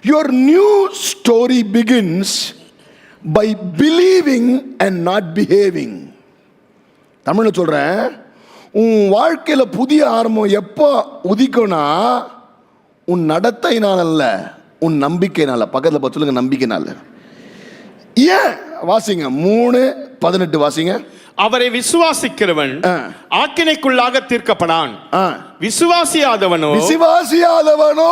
Your new story begins by believing and not behaving. தமிழ்ல சொல்றேன், உன் வாழ்க்கையில புதிய ஆரம்பம் எப்போ உதிக்கும்னா உன் நடத்தையினால் அல்ல, உன் நம்பிக்கையினால. பக்கத்தில் பார்த்து சொல்லுங்க, நம்பிக்கையினால. ஏன்? வாசிங்க 3:18 வாசிங்க. அவரை விசுவாசிக்கிறவன் ஆக்கினைக்குள்ளாக தீர்க்கப்படான், விசுவாசியாதவனோ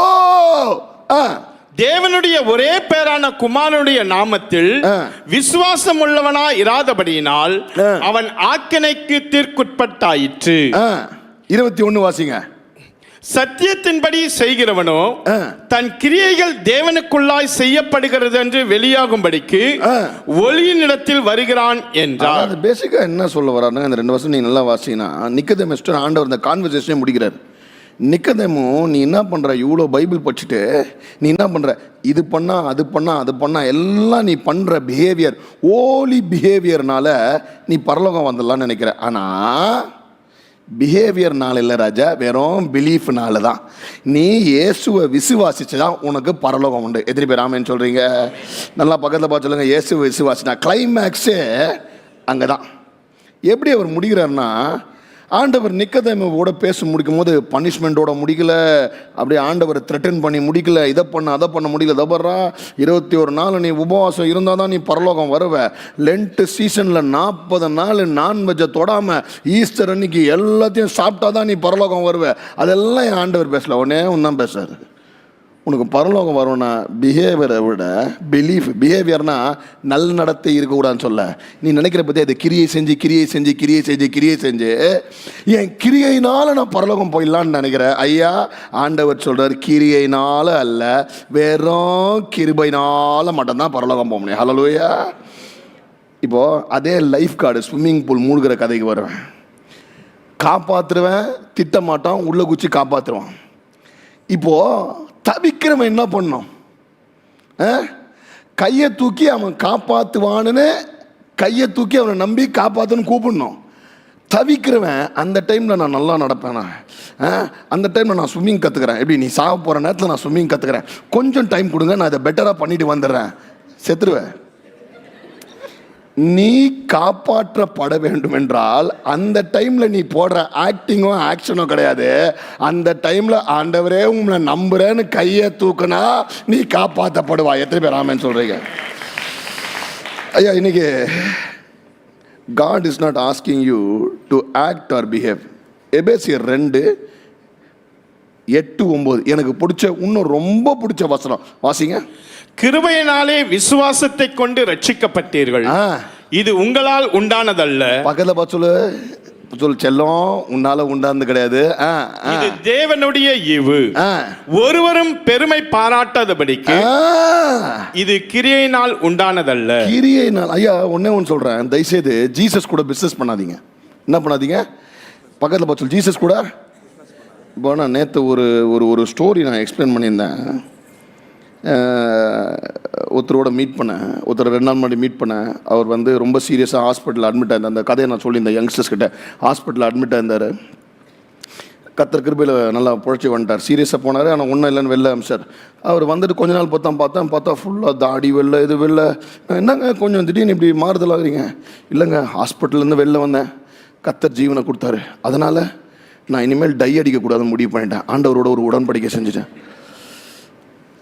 தேவனுடைய ஒரே பேரான குமாரனுடைய நாமத்தில் விசுவாசம் உள்ளவனா இராதபடியினால் அவன் ஆக்கினைக்கு தீர்க்குட்பட்டாயிற்று. 21 வாசிங்க. சத்தியத்தின்படி செய்கிறவனோ தன் கிரியைகள் தேவனுக்குள்ளாய் செய்யப்படுகிறது என்று வெளியாகும்படிக்கு ஒளியினிடத்தில் வருகிறான் என்றார். பேசிக்கா என்ன சொல்ல வர்றாருன்னா, இந்த 2 வருஷம் நீ நல்லா வாசினா, நிக்கதேமு ஆண்டவர் இந்த கான்வர்சேஷனே முடிக்கிறார். நிக்கதேமு, நீ என்ன பண்ற? இவ்வளோ பைபிள் படிச்சுட்டு நீ என்ன பண்ற? இது பண்ணா அது பண்ணா அது பண்ணா எல்லாம் நீ பண்ற பிஹேவியர், ஓலி பிஹேவியர்னால நீ பரலோகம் வந்துடலான்னு நினைக்கிற. ஆனா பிஹேவியர்னால இல்லை ராஜா, வெறும் பிலீஃப்னால தான். நீ இயேசுவை விசுவாசிச்சுதான் உனக்கு பரலோகம் உண்டு. எத்தனை பேர் ஆமேன்னு சொல்றீங்க? நல்லா பக்கத்தில் பார்த்து சொல்லுங்க. இயேசுவை விசுவாசினா கிளைமேக்ஸே அங்கே தான். எப்படி அவர் முடிகிறார்னா, ஆண்டவர் நிக்கதேமுவோட பேச முடிக்கும் போது பனிஷ்மெண்ட்டோட முடிக்கல, அப்படியே ஆண்டவர் த்ரெட்டன் பண்ணி முடிக்கல, இதை பண்ண அதை பண்ண முடியல. தபர்றா 21 நாள் நீ உபவாசம் இருந்தால் தான் நீ பரலோகம் வருவ. லென்ட் சீசனில் 40 நாள் நான்வெஜ்ஜை தொடாமல் ஈஸ்டர் அன்னைக்கு எல்லாத்தையும் சாப்பிட்டா தான் நீ பரலோகம் வருவ. அதெல்லாம் என் ஆண்டவர் பேசல, உடனே ஒன்றும் பேசுறாரு. உனக்கு பரலோகம் வரும்னா பிஹேவியரை விட பிலீஃப். பிஹேவியர்னா நல்ல நடத்தை இருக்கக்கூடாதுன்னு சொல்ல. நீ நினைக்கிற பற்றி அதை கிரியை செஞ்சு என் கிரியையினால நான் பரலோகம் போயிடலான்னு நினைக்கிறேன். ஐயா, ஆண்டவர் சொல்றார், கிரியையினால அல்ல, வெறும் கிருபையினால மட்டும்தான் பரலோகம் போக முடியும். ஹல்லேலூயா. இப்போ அதே லைஃப் கார்டு ஸ்விம்மிங் பூல் மூழ்கிற கதைக்கு வருவேன். காப்பாற்றுருவேன், திட்ட மாட்டான், உள்ள குச்சி காப்பாற்றுருவான். இப்போ தவிக்கிறவன் என்ன பண்ணோம்? கையை தூக்கி அவன் காப்பாற்றுவான்னு, கையை தூக்கி அவனை நம்பி காப்பாற்றுன்னு கூப்பிடணும். தவிக்கிறவன் அந்த டைமில் நான் நல்லா நடப்பேனா, அந்த டைமில் நான் ஸ்விம்மிங் கற்றுக்கிறேன். எப்படி? நீ சாக போகிற நேரத்தில் நான் ஸ்விம்மிங் கற்றுக்கிறேன், கொஞ்சம் டைம் கொடுங்க, நான் இதை பெட்டராக பண்ணிட்டு வந்துடுறேன். செத்துருவேன். நீ காப்பாற்றப்பட வேண்டும் என்றால் அந்த டைம்ல நீ போடுற ஆக்டிங்கோ ஆக்ஷனோ கிடையாது. அந்த டைம்ல ஆண்டவரே உங்களை நம்புறேன்னு கையை தூக்குனா நீ காப்பாற்றப்படுவா. எத்தனை பேர் ஆமென் சொல்றீங்க? ஐயா, இன்னைக்கு God is not asking you to act or behave. எபேசியர் 2:8-9 எனக்கு பிடிச்ச, இன்னும் ரொம்ப பிடிச்ச வசனம் வாசிங்க. கிருபையினாலே விசுவாசத்தை கொண்டு ரட்சிக்கப்பட்டீர்கள், இது உங்களால் உண்டானதல்ல. பக்கத்துல பார்த்து சொல்லு செல்லம், உன்னால உண்டானது கிடையாது, இது தேவனுடைய ஈவு, ஒருவரும் பெருமை பாராட்டாதபடிக்கு இது கிரியையினால் உண்டானதல்ல. கிரியையினால். ஐயா, ஒன்னே ஒன்று சொல்றேன், தயவுசெய்து ஜீசஸ் கூட பிசினஸ் பண்ணாதீங்க. என்ன பண்ணாதீங்க? பக்கத்தில் பார்த்து சொல்லு, ஜீசஸ் கூட. இப்போ நான் நேற்று ஒரு ஸ்டோரி நான் எக்ஸ்பிளைன் பண்ணியிருந்தேன். ஒருத்தரோட மீட் பண்ணேன், ஒருத்தர் 2 நாள் முன்னாடி மீட் பண்ணேன். அவர் வந்து ரொம்ப சீரியஸாக ஹாஸ்பிட்டலில் அட்மிட் ஆயிருந்தார். அந்த கதையை நான் சொல்லியிருந்தேன் யங்ஸ்டர்ஸ் கிட்ட. ஹாஸ்பிட்டலில் அட்மிட் ஆயிருந்தார். கர்த்தர் கிருபையில் நல்லா புழைச்சி வந்துட்டார். சீரியஸாக போனார், ஆனால் ஒன்றும் இல்லைன்னு வெளில அமிச்சார். அவர் வந்துட்டு கொஞ்ச நாள் பார்த்தா ஃபுல்லாக தாடி வெளில, இது வெளில. என்னங்க கொஞ்சம் திடீர்னு இப்படி மாறுதல் ஆகுறீங்க? இல்லைங்க, ஹாஸ்பிட்டல்லேருந்து வெளில வந்தேன், கர்த்தர் ஜீவனை கொடுத்தாரு, அதனால் நான் இனிமேல் டை அடிக்கக்கூடாதுன்னு முடிவு பண்ணிட்டேன். ஆண்டவரோட ஒரு உடன்படிக்கை செஞ்சுட்டேன்.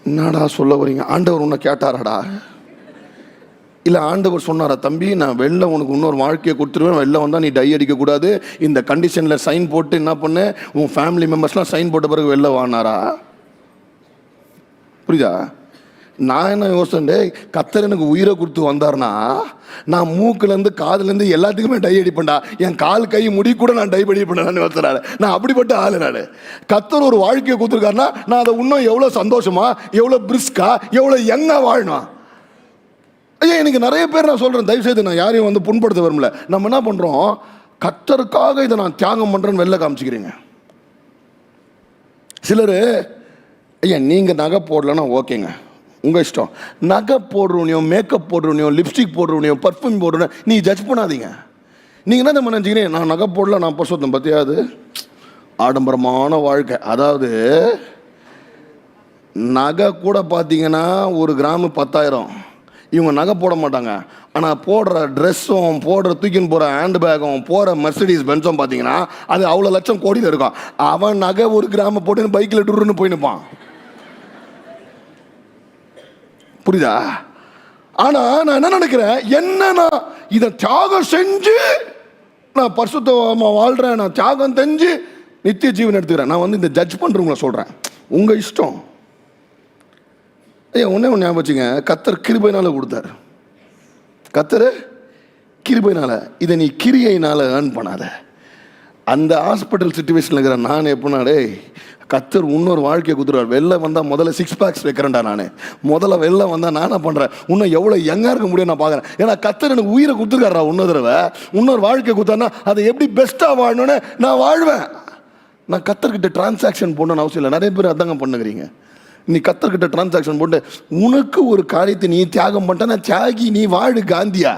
என்னடா சொல்ல வரீங்க? ஆண்டவர் உன்னை கேட்டாராடா? இல்லை ஆண்டவர் சொன்னாரா, தம்பி நான் வெளில உனக்கு இன்னொரு வாழ்க்கையை கொடுத்துருவேன், வெளில வந்தால் நீ டை அடிக்கக்கூடாது, இந்த கண்டிஷனில் சைன் போட்டு என்ன பண்ணு, உன் ஃபேமிலி மெம்பர்ஸ்லாம் சைன் போட்ட பிறகு வெளில வானாரா? புரியுதா? நான் என்ன யோசனை, கர்த்தர் எனக்கு உயிரை கொடுத்து வந்தார்னா நான் மூக்குலேருந்து காதுலேருந்து எல்லாத்துக்குமே டை அடிப்பேன்டா. என் கால் கை முடி கூட நான் டை அடிப்பேன் யோசனை. நான் அப்படிப்பட்ட ஆள். நான் கர்த்தர் ஒரு வாழ்க்கையை கொடுத்துருக்காருன்னா நான் அதை இன்னும் எவ்வளோ சந்தோஷமா, எவ்வளோ பிரிஸ்கா, எவ்வளோ யங்காக வாழணும். ஐயா, எனக்கு நிறைய பேர் நான் சொல்கிறேன், தயவுசெய்து நான் யாரையும் வந்து புண்படுத்த விரும்பல. நம்ம என்ன பண்ணுறோம், கர்த்தருக்காக இதை நான் தியாகம் பண்ணுறேன்னு வெளில காமிச்சிக்கிறீங்க. சிலர், ஐயா நீங்கள் நகை போடலன்னா ஓகேங்க, உங்கள் இஷ்டம். நகை போடுறவனையும், மேக்கப் போடுறவனையும், லிப்ஸ்டிக் போடுறவனையும், பர்ஃப்யூம் போடுறவனையும் நீ ஜட்ஜ் பண்ணாதீங்க. நீங்கள் என்ன நம்ம நினச்சிக்கிறீங்க, நான் நகை போடல நான் பர்சோத்தம் பற்றியாது ஆடம்பரமான வாழ்க்கை. அதாவது நகை கூட பார்த்தீங்கன்னா 1 கிராமு 10,000. இவங்க நகை போட மாட்டாங்க. ஆனால் போடுற ட்ரெஸ்ஸும், போடுற தூக்கின்னு போகிற ஹேண்ட் பேக்கும், போகிற மெர்சிடிஸ் பென்ஸும் பார்த்தீங்கன்னா அது அவ்வளோ லட்சம் கோடியில் இருக்கும். அவன் நகை 1 கிராம போட்டுன்னு பைக்கில் டூருன்னு போய் நிற்பான். புரியுதா? ஆனால் நான் என்ன நினைக்கிறேன், என்னன்னா இதை தியாகம் செஞ்சு நான் பரிசுத்தமா வாழ்கிறேன், நான் தியாகம் செஞ்சு நித்திய ஜீவன் எடுத்துக்கிறேன். நான் இந்த ஜட்ஜ் பண்ணுறவங்கள சொல்கிறேன், உங்கள் இஷ்டம். ஒன்றே ஒன்று ஞாபகம் வச்சுங்க, கர்த்தர் கிருபையினால கொடுத்தார். கர்த்தர் கிருபையினால. இதை நீ கிரியையினால ஏர்ன் பண்ணாத. அந்த ஹாஸ்பிட்டல் சுச்சுவேஷனில் இருக்கிற நான் எப்படின்னா, கர்த்தர் இன்னொரு வாழ்க்கையை கொடுத்துருவார். வெளில வந்தால் முதல்ல 6 பேக்ஸ் வைக்கிறேன்டா. நான் முதல்ல வெளில வந்தால் நான் என்ன பண்ணுறேன், இன்னும் எவ்வளோ யங்காக இருக்க முடியும் நான் பார்க்குறேன். ஏன்னா கர்த்தர் எனக்கு உயிரை கொடுத்துருக்காரா. இன்னொரு தடவை இன்னொரு வாழ்க்கையை கொடுத்தாருன்னா அதை எப்படி பெஸ்ட்டாக வாழணும்னு நான் வாழ்வேன். நான் கர்த்தர்கிட்ட டிரான்சாக்ஷன் போடணும்னு அவசியம் இல்லை. நிறைய பேர் அதாங்க பண்ணுகிறீங்க. நீ கர்த்தர்கிட்ட டிரான்சாக்ஷன் போட்டு உனக்கு ஒரு காரியத்தை நீ தியாகம் பண்ணிட்டா தியாகி, நீ வாழு காந்தியா.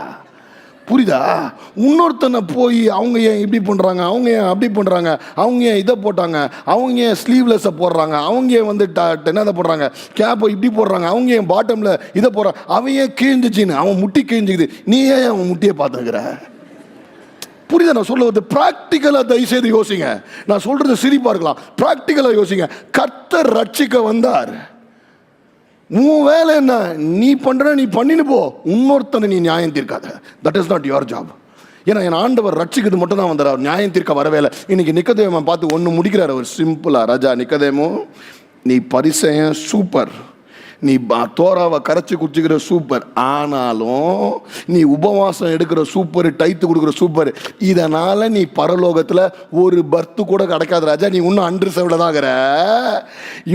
புரியுதா? இன்னொருத்தனை போய் அவங்க ஏன் இப்படி பண்ணுறாங்க, அவங்க ஏன் அப்படி பண்ணுறாங்க, அவங்க ஏன் இதை போட்டாங்க, அவங்க ஏன் ஸ்லீவ்லெஸ்ஸை போடுறாங்க, அவங்க ஏன் என்னதை போடுறாங்க, கேப்பை இப்படி போடுறாங்க, அவங்க ஏன் பாட்டமில் இதை போடுறான், அவன் ஏன் கிழிஞ்சிச்சின்னு, அவன் முட்டி கிழிஞ்சிக்குது, நீ ஏன் அவன் முட்டியை பார்த்துக்கிற? புரியுதா நான் சொல்லுவது? பிராக்டிக்கலாக தயவு செய்து யோசிங்க. நான் சொல்றது சிரிப்பா இருக்கலாம், பிராக்டிக்கலாக யோசிங்க. கர்த்தர் ரட்சிக்க வந்தார். உன் வேலை என்ன? நீ பண்ற, நீ பண்ணின்னு போ. இன்னொருத்தனை நீ நியாயம் தீர்க்காத. That is not your job. ஏன்னா என் ஆண்டவர் ரட்சிக்கிறது மட்டும் தான் வந்தார், அவர் நியாயம் தீர்க்க வரவே இல்லை. இன்னைக்கு நிக்கதேமன் பார்த்து ஒன்று முடிக்கிறார் அவர் சிம்பிளா. ராஜா நிக்கதேமோ, நீ பரிசேயன் சூப்பர், நீ தோராவை கரைச்சி குடிச்சிக்கிற சூப்பர், ஆனாலும் நீ உபவாசம் எடுக்கிற சூப்பர், டைத்து கொடுக்குற சூப்பர், இதனால நீ பரலோகத்தில் ஒரு பர்த்து கூட கிடைக்காத ராஜா. நீ இன்னும் அன்ரிசர்வ்ல தான் இருக்கிற.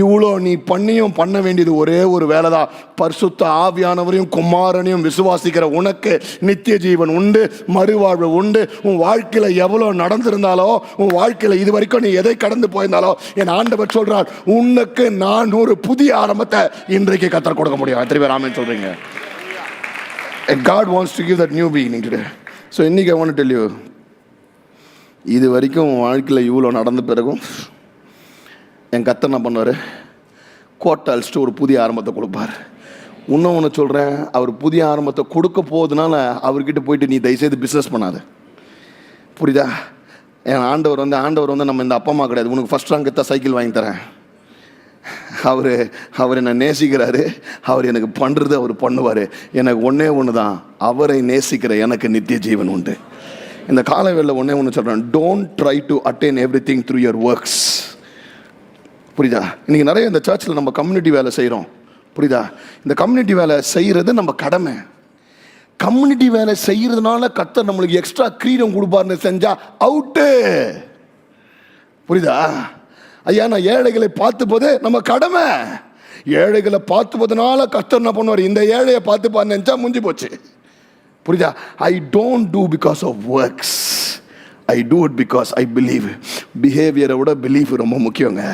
இவ்வளோ நீ பண்ணியும் பண்ண வேண்டியது ஒரே ஒரு வேலை தான். பரிசுத்த ஆவியானவரையும் குமாரனையும் விசுவாசிக்கிற உனக்கு நித்திய ஜீவன் உண்டு, மறுவாழ்வு உண்டு. உன் வாழ்க்கையில் எவ்வளோ நடந்திருந்தாலோ, உன் வாழ்க்கையில் இது வரைக்கும் நீ எதை கடந்து போயிருந்தாலோ, என் ஆண்டவர் சொல்றார், உனக்கு நான் ஒரு புதிய ஆரம்பத்தை இன்றைக்கு கர்த்தர் கொடுக்க முடியும். எத்தனை பேர் ஆமென் சொல்றீங்க? God wants to give that new beginning today. So இன்னைக்கு I want to tell you, இது வரைக்கும் வாழ்க்கையில் இவ்வளோ நடந்த பிறகும் என் கர்த்தர் என்ன பண்ணுவார், கோட்டை அழிச்சிட்டு ஒரு புதிய ஆரம்பத்தை கொடுப்பார். இன்னும் ஒன்று சொல்கிறேன், அவர் புதிய ஆரம்பத்தை கொடுக்க போகுதுனால அவர்கிட்ட போயிட்டு நீ தயவுசெய்து பிஸ்னஸ் பண்ணாது. புரியுதா? என் ஆண்டவர் நம்ம இந்த அப்பா அம்மா கிடையாது, உனக்கு ஃபர்ஸ்ட் ரேங்க் தான் சைக்கிள் வாங்கி தரேன். அவர் என்னை நேசிக்கிறாரு, அவர் எனக்கு பண்ணுறது அவர் பண்ணுவார். எனக்கு ஒன்றே ஒன்று தான், அவரை நேசிக்கிற எனக்கு நித்திய ஜீவன் உண்டு. இந்த காலவேளையில் ஒன்றே ஒன்று சொல்கிறேன், don't try to attain every thing through your works. புரியுதா? இன்றைக்கி நிறைய இந்த சர்ச்சில் நம்ம கம்யூனிட்டி வேலை செய்கிறோம். புரியுதா? இந்த கம்யூனிட்டி வேலை செய்கிறது நம்ம கடமை. கம்யூனிட்டி வேலை செய்கிறதுனால கர்த்தர் நம்மளுக்கு எக்ஸ்ட்ரா கிரீடம் கொடுப்பாருன்னு செஞ்சா அவுட்டு. புரியுதா? ஐயா, நான் ஏழைகளை பார்த்துப்பது நம்ம கடமை. ஏழைகளை பார்த்துப்பதுனால கர்த்தர் என்ன பண்ணுவார், இந்த ஏழையை பார்த்துப்பான்னு நினச்சா முடிஞ்சு போச்சு. புரியுதா? I don't do because of works, I do it because I believe. பிஹேவியரை விட பிலீஃப் ரொம்ப முக்கியங்க.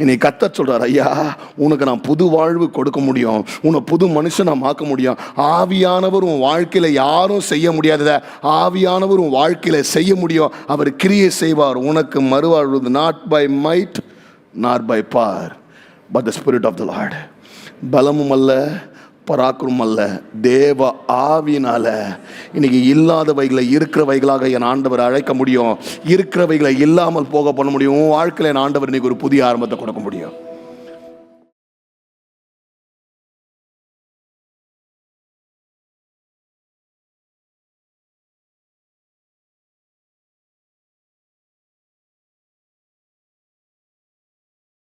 இன்னைக்கு கர்த்தர் சொல்றார், ஐயா உனக்கு நான் புது வாழ்வு கொடுக்க முடியும், உன்னை புது மனுஷனை மாற்ற முடியும். ஆவியானவர் உன் வாழ்க்கையில யாரும் செய்ய முடியாததை ஆவியானவர் உன் வாழ்க்கையில செய்ய முடியும். அவர் கிரியை செய்வார். உனக்கு மறுவாழ்வு. Not by might not by power but the spirit of the Lord. பலமும் அல்ல பராக்கிரமும் அல்ல, தேவ ஆவினால இன்னைக்கு இல்லாதவைகளை இருக்கிறவைகளாக என் ஆண்டவர் அழைக்க முடியும். இருக்கிறவைகளை இல்லாமல் போக பண்ண முடியும். உன் வாழ்க்கையில் என் ஆண்டவர் இன்னைக்கு ஒரு புதிய ஆரம்பத்தை கொடுக்க முடியும்.